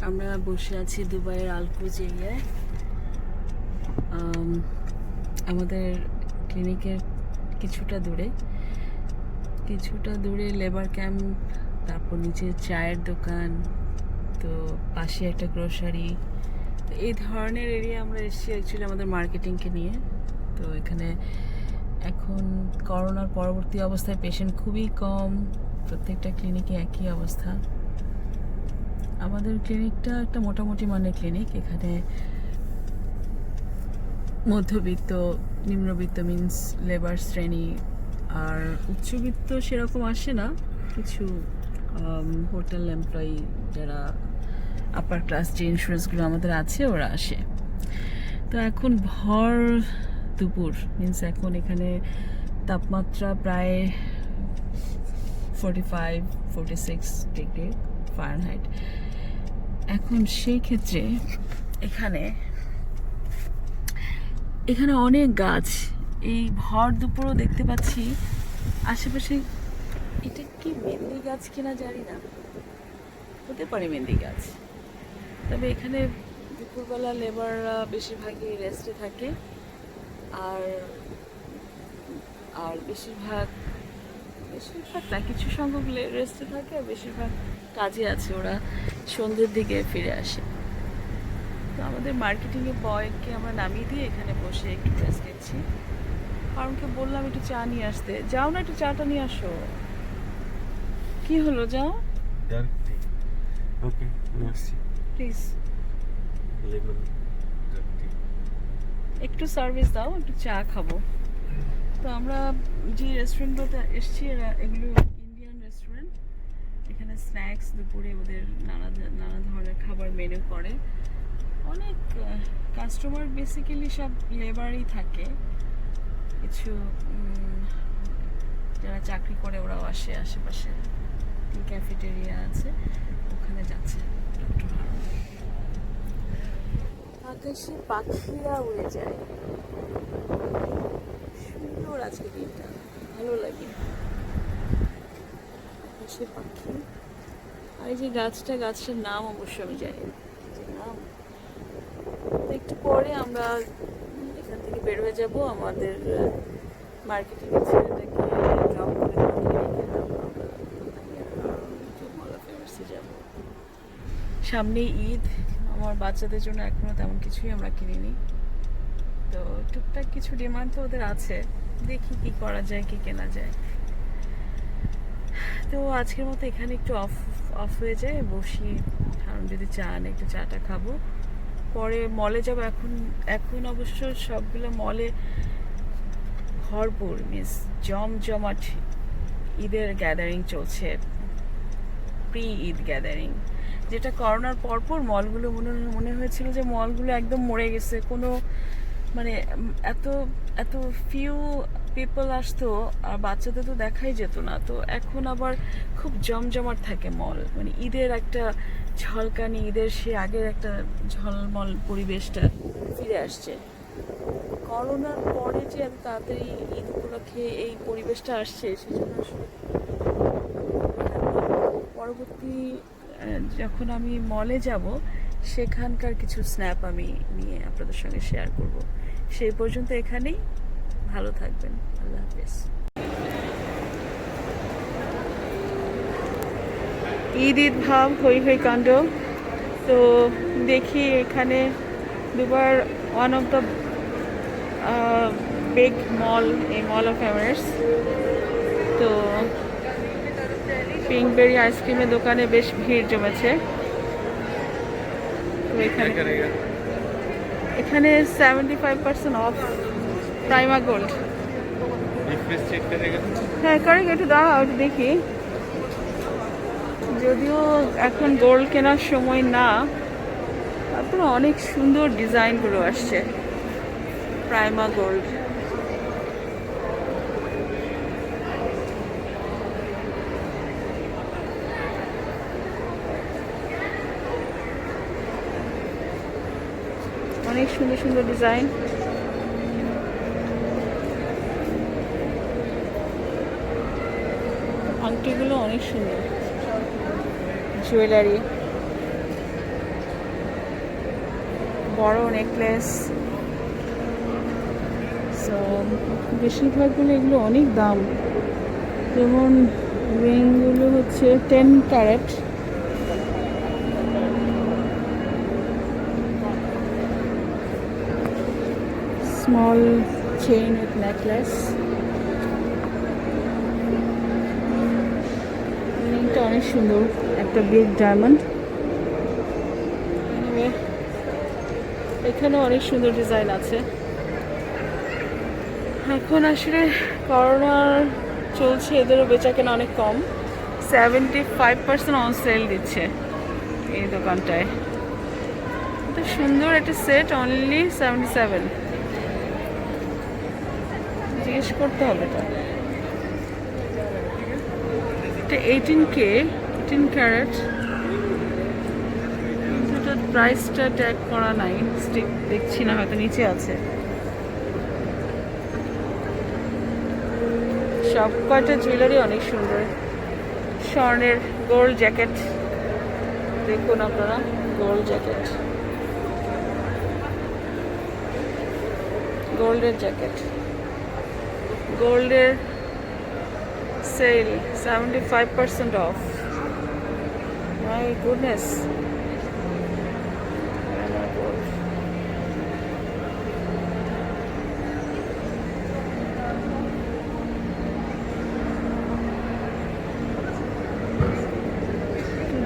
আমরা বসে আছি দুবাইয়ের আলকুজ এরিয়ায়। আমাদের ক্লিনিকের কিছুটা দূরে লেবার ক্যাম্প, তারপর নিচে চায়ের দোকান, তো পাশে একটা গ্রোসারি। তো এই ধরনের এরিয়া আমরা এসেছি অ্যাকচুয়ালি আমাদের মার্কেটিংকে নিয়ে। তো এখানে এখন করোনার পরবর্তী অবস্থায় পেশেন্ট খুবই কম, প্রত্যেকটা ক্লিনিকে একই অবস্থা। আমাদের ক্লিনিকটা একটা মোটামুটি মানের ক্লিনিক। এখানে মধ্যবিত্ত, নিম্নবিত্ত মিন্স লেবার শ্রেণী, আর উচ্চবিত্ত সেরকম আসে না। কিছু হোটেল এমপ্লয়ি যারা আপার ক্লাস, যে ইন্স্যুরেন্সগুলো আমাদের আছে, ওরা আসে। তো এখন ভর দুপুর মিন্স এখন এখানে তাপমাত্রা প্রায় 45-46 ডিগ্রি ফারেনহাইট। এখন সেই ক্ষেত্রে এখানে অনেক গাছ, এই ভর দুপুরও দেখতে পাচ্ছি আশেপাশে। এটা কি মেহেন্দি গাছ কিনা জানি না, হতে পারে মেহেন্দি গাছ। তবে এখানে দুপুরবেলা লেবাররা বেশিরভাগই রেস্টে থাকে, আর আর বেশিরভাগ না, কিছু সংখ্যক রেস্টে থাকে, আর বেশিরভাগ কাজে আছে। ওরা সন্ধ্যের দিকে ফিরে আসে। তো আমাদের মার্কেটিংয়ের বয়কে আমরা নামিয়ে দিয়ে এখানে বসে একটু রেস্ট নিচ্ছি। কারণকে বললাম একটু চা নিয়ে আসতে। যাও না, একটু চাটা নিয়ে আসো। কি হলো, যাও ডার্ক টি। ওকে, মেরসি। Please lemon dark tea. একটু সার্ভিস দাও, একটু চা খাবো। তো আমরা যে রেস্টুরেন্টগুলোতে এসেছি এগুলো ইন্ডিয়ান রেস্টুরেন্ট। এখানে স্ন্যাক্স, দুপুরে ওদের নানা ধরনের খাবার মেনু করে। অনেক কাস্টমার বেসিক্যালি সব লেবারই থাকে। কিছু যারা চাকরি করে ওরাও আসে, আশেপাশে ক্যাফেটেরিয়া আছে, ওখানে যাচ্ছে। আকাশে পাখিরা উড়ে যায়, সুন্দর আজকে দিনটা, ভালো লাগে। আকাশে পাখি, আর এই যে গাছটার নাম অবশ্য আমি জানি না যে নাম। একটু পরে আমরা এখান থেকে বের হয়ে যাব। আমাদের মার্কেটিং এর ছেলেটাকে ড্রপ করে যাব। সামনে ঈদ, আমার বাচ্চাদের জন্য এখনো তেমন কিছুই আমরা কিনিনি। তো টুকটাক কিছু ডিমান্ড তো ওদের আছে, দেখি কি করা যায়, কি কেনা যায়। তো আজকের মতো এখানে একটু অফ হয়ে যায়, বসি। কারণ যদি চান একটু চাটা খাবো, পরে মলে যাব। এখন অবশ্য সবগুলো মলে ভরপুর, মিন্স জমজমাট ঈদের গ্যাদারিং চলছে, প্রি ঈদ গ্যাদারিং। যেটা করোনার পরপর মলগুলো মনে হয়েছিল যে মলগুলো একদম মরে গেছে, কোনো মানে এত এত ফিউ পিপল আসতো, আর বাচ্চাদের তো দেখাই যেত না। তো এখন আবার খুব জমজমাট থাকে মল, মানে ঈদের একটা ঝলকানি, ঈদের সে আগের একটা ঝলমল পরিবেশটা ফিরে আসছে। করোনার পরে যে এত তাড়াতাড়ি ঈদ উপলক্ষে এই পরিবেশটা আসছে, সেজন্য আসলে পরবর্তী যখন আমি মলে যাব, সেখানকার কিছু স্ন্যাপ আমি নিয়ে আপনাদের সঙ্গে শেয়ার করব। সেই পর্যন্ত এখানেই, ভালো থাকবেন, আল্লাহ হাফেজ। ঈদ ভাব, হই কাণ্ড। তো দেখি এখানে দুবার ওয়ান অফ দ্য বিগ মল, এই মল অফ এমারেটস। তো পিঙ্কবেরি আইসক্রিমের দোকানে বেশ ভিড় জমেছে। তো এখানে 75% অফ প্রাইমা গোল্ড। হ্যাঁ, কারেক্ট, একটু দাঁড়াও, একটু দেখি। যদিও এখন গোল্ড কেনার সময় না, তারপরে অনেক সুন্দর ডিজাইনগুলো আসছে প্রাইমা গোল্ড। অনেক সুন্দর সুন্দর ডিজাইন। আংটিগুলো অনেক সুন্দর, জুয়েলারি। বড় নেকলেস। সো বেশিরভাগগুলো এগুলো অনেক দাম। যেমন রিংগুলো হচ্ছে 10 carat, small chain with necklace. রিংটা অনেক সুন্দর, একটা বিগ ডায়মন্ড। এখানে অনেক সুন্দর ডিজাইন আছে। এখন আসলে করোনা চলছে, এদেরও বেচা কেনা অনেক কম। 75% অন সেল দিচ্ছে এই দোকানটায়। এত সুন্দর একটা সেট, অনলি 77। জিজ্ঞেস করতে হবে এটা। এটা 18K, 18 ক্যারেট। এটার প্রাইসটা ট্যাগ করা নাই, স্টিক দেখছি না, হয়তো নিচে আছে। সব কয়টা জুয়েলারি অনেক সুন্দর। স্বর্ণের গোল্ড জ্যাকেট দেখুন আপনারা, গোল্ড জ্যাকেট, গোল্ডের জ্যাকেট, গোল্ডের sale 75% off. My goodness.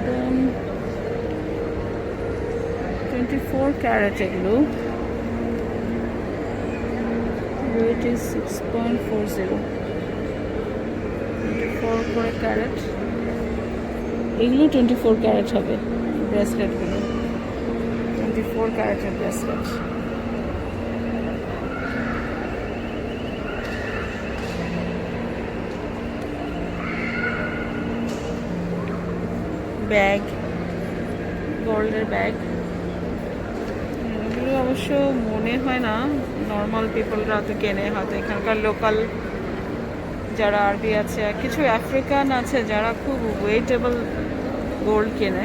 Then 24 carat এগুলো, weight is 6.40, 24 করে ক্যারেট। এগুলো 24 ক্যারেট হবে ব্রেসলেটগুলো, 24 ক্যারেটের ব্রেসলেট। ব্যাগ, গোল্ডের ব্যাগ। এগুলো অবশ্য মনে হয় না নর্মাল পিপলরা তো কেনে, হয়তো এখানকার লোকাল যারা আরবি আছে, কিছু আফ্রিকান আছে যারা খুব ওয়েটেবল গোল্ড কেনে,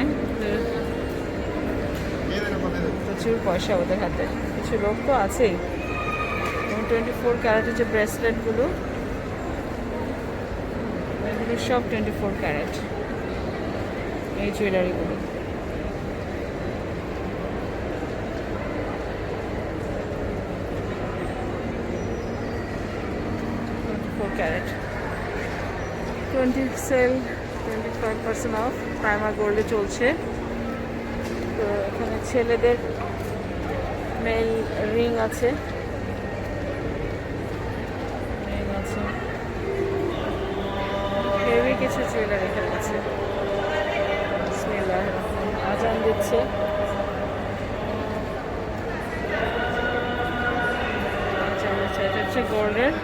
প্রচুর পয়সা ওদের হাতে। কিছু লোক তো আছেই। 24 ক্যারেটের যে ব্রেসলেটগুলো, এগুলো সব 24 ক্যারেট এই জুয়েলারিগুলো। ক্যারেট 20 সেল, 25% অফ, প্রাইমার গোল্ডে চলছে। তো এখানে ছেলেদের মেল রিং আছে, হেভি কিছু জুয়েলারি এখানে আছে। বিসমিল্লাহ, আজান দিচ্ছে। এটা হচ্ছে গোল্ডের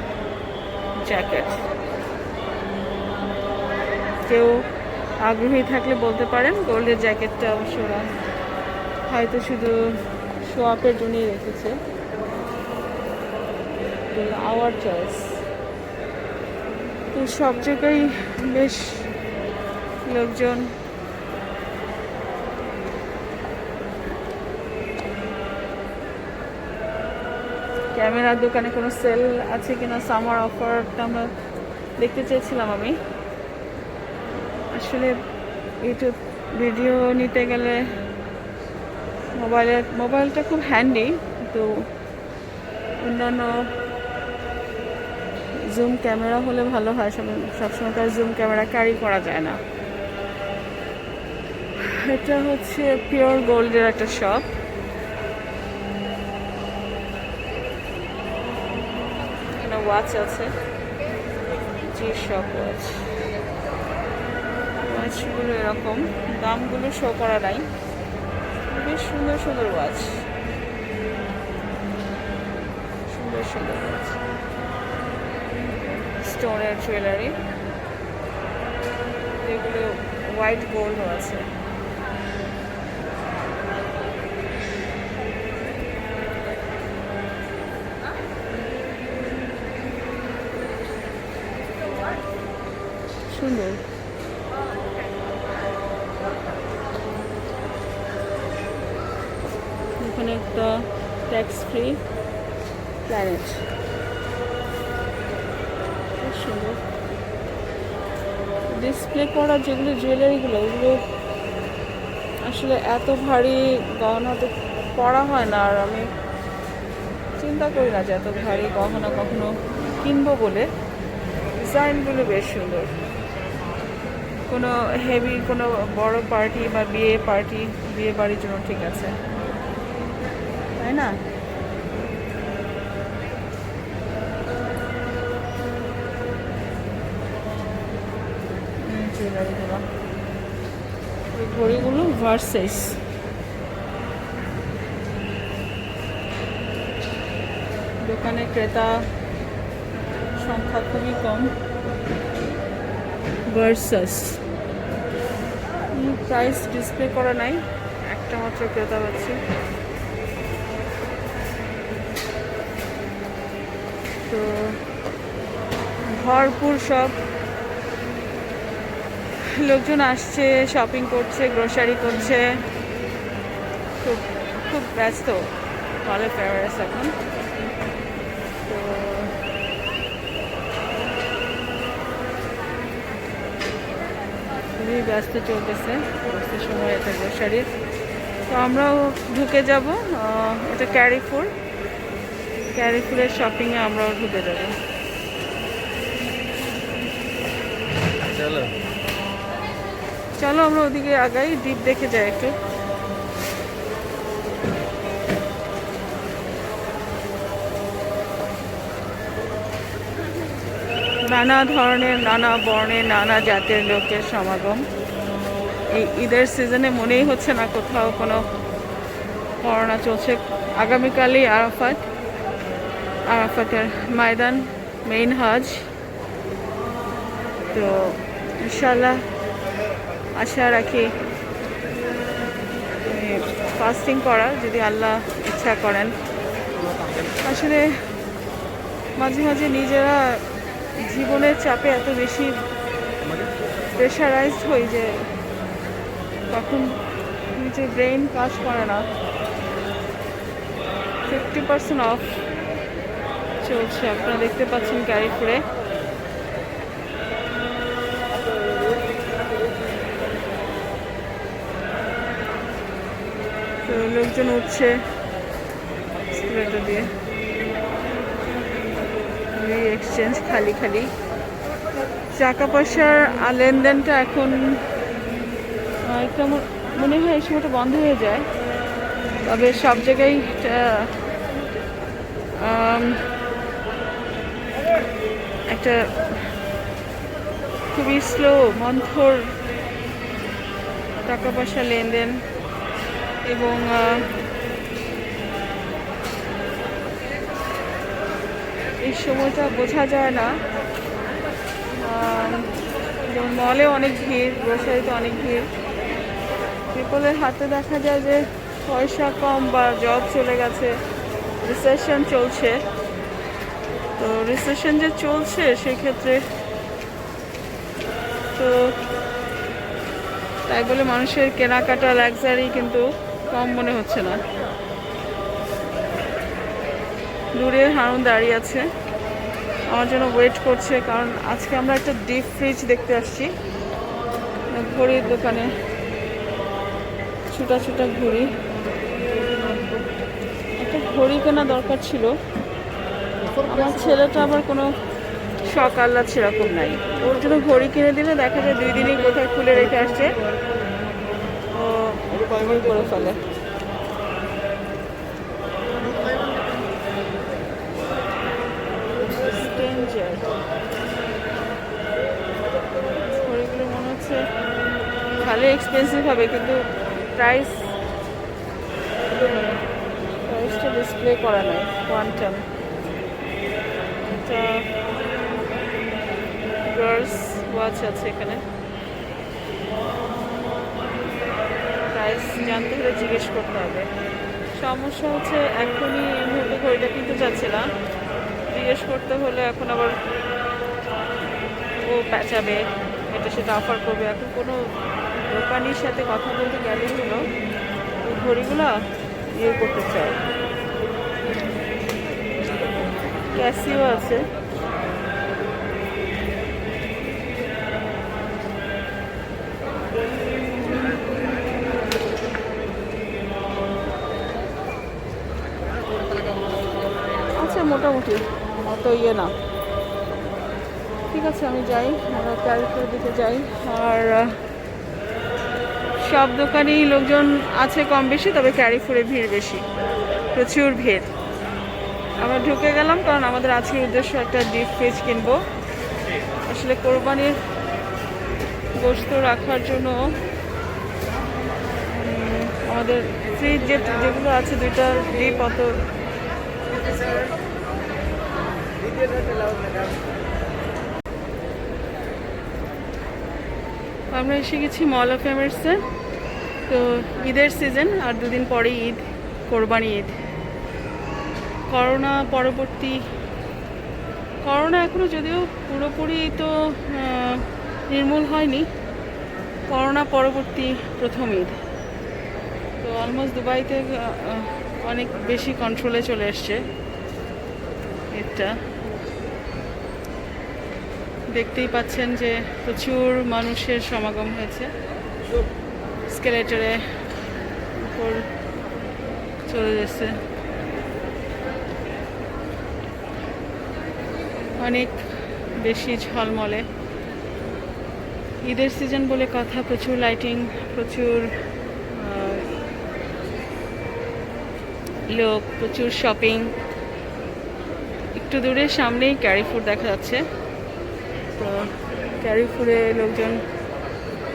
জ্যাকেট। কেউ আগ্রহী থাকলে বলতে পারেন। গোল্ডের জ্যাকেটটা অবশ্য ওরা হয়তো শুধু শো আপের জন্যই রেখেছে। Hour choice. তো সব জায়গায় বেশ লোকজন। ক্যামেরার দোকানে কোনো সেল আছে কিনা, সামার অফারটা আমরা দেখতে চেয়েছিলাম আমি। আসলে ইউটিউব ভিডিও নিতে গেলে মোবাইলটা খুব হ্যান্ডি, তো অন্যান্য জুম ক্যামেরা হলে ভালো হয়। সবসময় তার জুম ক্যামেরা ক্যারি করা যায় না। এটা হচ্ছে পিওর গোল্ডের একটা শপ। এখানে ওয়াচ আছে, জি শপ ওয়াচ। ওয়াচগুলো এরকম, দামগুলো শো করা নাই। বেশ সুন্দর সুন্দর ওয়াচ, সুন্দর সুন্দর ওয়াচ। স্টোনের জুয়েলারি, যেগুলো হোয়াইট গোল্ডও আছে। সুন্দর। এখানে একটা ফ্রি প্ল্যানেট। খুব সুন্দর ডিসপ্লে করা যেগুলো জুয়েলারিগুলো, ওগুলো আসলে এত ভারী গহনা তো পরা হয় না, আর আমি চিন্তা করি না যে এত ভারী গহনা কখনো কিনবো বলে। ডিজাইনগুলো বেশ সুন্দর, কোনো হেভি কোনো বড় পার্টি বা বিয়ে বাড়ির জন্য ঠিক আছে, তাই না? জুয়েলারিগুলো, ওই ঘড়িগুলো ভার্সেস। দোকানে ক্রেতা সংখ্যা খুবই কম। ভার্সাস প্রাইস ডিসপ্লে করা নাই, একটা মাত্র ক্রেতা পাচ্ছি। তো ভরপুর সব লোকজন আসছে, শপিং করছে, গ্রোসারি করছে, খুব খুব ব্যস্ত মলে প্যারাডাইস এখন। তো খুবই ব্যস্ত চলতেছে, ব্যস্ত সময় এটা গ্রোসারির। তো আমরাও ঢুকে যাব, এটা ক্যারিফুরের শপিংয়ে আমরাও ঢুকে যাব। চলো চলো আমরা ওদিকে আগাই, দ্বীপ দেখে যাই একটু। নানা ধরনের, নানা বর্ণের, নানা জাতের লোকের সমাগম। এই ঈদের সিজনে মনেই হচ্ছে না কোথাও কোনো করোনা চলছে। আগামীকালই আরাফাতের ময়দান, মেইন হজ। তো ইনশাল্লাহ আশা রাখি ফাস্টিং করার, যদি আল্লাহ ইচ্ছা করেন। আসলে মাঝে মাঝে নিজেরা জীবনের চাপে এত বেশি প্রেশারাইজড হই যে তখন নিজের ব্রেইন কাজ করে না। 50% অফ চলছে, আপনারা দেখতে পাচ্ছেন ক্যারিফুরে। তো লোকজন উঠছে স্কুলেটা দিয়ে, এক্সচেঞ্জ খালি খালি। টাকা পয়সার লেনদেনটা এখন কেমন মনে হয় এই সময়টা বন্ধ হয়ে যায়, তবে সব জায়গায় একটা খুবই স্লো মন্থর টাকা পয়সা লেনদেন, এবং এই সময়টা বোঝা যায় না। যেমন মলে অনেক ভিড়, গ্রোসারিতে অনেক ভিড়, পিপলের হাতে দেখা যায় যে পয়সা কম বা জব চলে গেছে, রিসেশন চলছে। তো রিসেশন যে চলছে সেক্ষেত্রে তো তাই বলে মানুষের কেনাকাটা লাক্সারি কিন্তু কম মনে হচ্ছে না। দূরে হারুন দাঁড়িয়ে আছে, আমার জন্য ওয়েট করছে, কারণ আজকে আমরা একটা ডিপ ফ্রিজ দেখতে আসছি ঘড়ির দোকানে। ছোটা ছোটা ঘড়ি, একটা ঘড়ি কেনা দরকার ছিল। আমার ছেলেটা আবার কোনো শখ আহ্লাদ সেরকম নাই, ওর জন্য ঘড়ি কিনে দিলে দেখা যায় 2 দিনই কোথায় খুলে রেখে আসছে, ও করে ফেলে। ঘড়িগুলো মনে হচ্ছে ভালো এক্সপেন্সিভ হবে, কিন্তু প্রাইসটা ডিসপ্লে করা নাই। কোয়ান্টাম, এটা গার্লস ওয়াচ আছে এখানে। প্রাইস জানতে হলে জিজ্ঞেস করতে হবে। সমস্যা হচ্ছে এখনই এই মুহূর্তে ঘড়িটা কিনতে চাচ্ছে না, জিজ্ঞেস করতে হলে এখন আবার ও পেঁচাবে, এটা সেটা অফার করবে। এখন কোনো দোকানির সাথে কথা বলতে গেলেই হলো ওই ঘড়িগুলো ইয়ে করতে চায়, ক্যাসিও আছে। আচ্ছা, মোটামুটি অত ইয়ে না। ঠিক আছে, আমি যাই, আমরা ক্যারিফোর দিকে যাই। আর সব দোকানেই লোকজন আছে কম বেশি, তবে ক্যারিফোরে ভিড় বেশি, প্রচুর ভিড়। আমরা ঢুকে গেলাম কারণ আমাদের আজকের উদ্দেশ্য একটা ডিপ ফিশ কিনবো। আসলে কোরবানির গোশত রাখার জন্য আমাদের ফ্রিজ যেগুলো আছে, দুইটা ডিপ অত আমরা এসে গেছি মল অফ এমার্সে। তো ঈদের সিজন, আর দুদিন পরে ঈদ, কোরবানি ঈদ। করোনা পরবর্তী, করোনা এখনও যদিও পুরোপুরি তো নির্মূল হয়নি, করোনা পরবর্তী প্রথম ঈদ। তো অলমোস্ট দুবাইতে অনেক বেশি কন্ট্রোলে চলে এসছে ঈদটা। দেখতেই পাচ্ছেন যে প্রচুর মানুষের সমাগম হয়েছে। স্কেলেটরে উপর চলে যাচ্ছে, অনেক বেশি ঝলমলে। ঈদের সিজন বলে কথা, প্রচুর লাইটিং, প্রচুর লোক, প্রচুর শপিং। একটু দূরে সামনেই ক্যারিফুর দেখা যাচ্ছে। তো ক্যারিফুরে লোকজন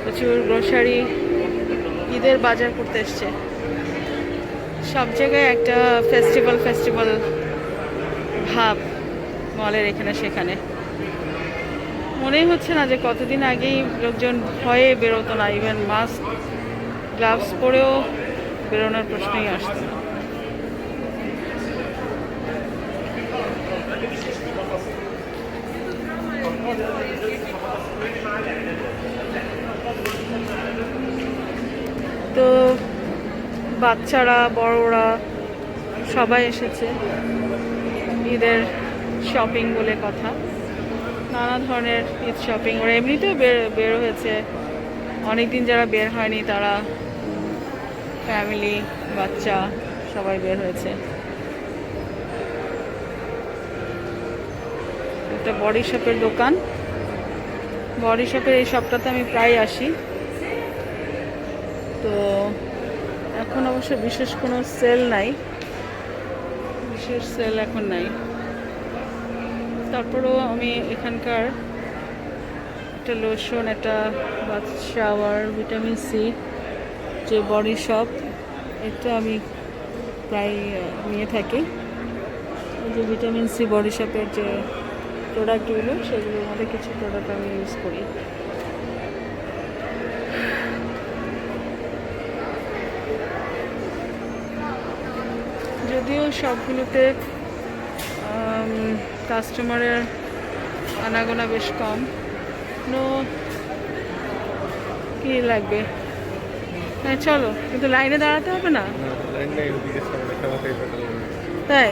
প্রচুর গ্রোসারি, ঈদের বাজার করতে এসছে। সব জায়গায় একটা ফেস্টিভ্যাল ভাব মলের এখানে সেখানে। মনেই হচ্ছে না যে কতদিন আগেই লোকজন ভয়ে বেরোতো না, ইভেন মাস্ক গ্লাভস পরেও বেরোনোর প্রশ্নই আসতো না। তো বাচ্চারা, বড়রা সবাই এসেছে ঈদের শপিং বলে কথা। নানা ধরনের ঈদ শপিং, ওরা এমনিতেও বের হয়েছে। অনেকদিন যারা বের হয়নি তারা, ফ্যামিলি, বাচ্চা সবাই বের হয়েছে। একটা বডি শপের দোকান, বডি শপের এই শপটাতে আমি প্রায় আসি। তো এখন অবশ্য বিশেষ কোনো সেল নাই, বিশেষ সেল এখন নাই। তারপরেও আমি এখানকার একটা লোশন, একটা বাথ শাওয়ার, ভিটামিন সি যে বডি শপ, এটা আমি প্রায় নিয়ে থাকি। এই যে ভিটামিন সি বডি শপের যে প্রোডাক্টগুলো, সেগুলোর মধ্যে কিছু প্রোডাক্ট আমি ইউজ করি। যদিও সবগুলোতে কাস্টমারের আনাগোনা বেশ কম। কি লাগবে? হ্যাঁ চলো, কিন্তু লাইনে দাঁড়াতে হবে না, তাই?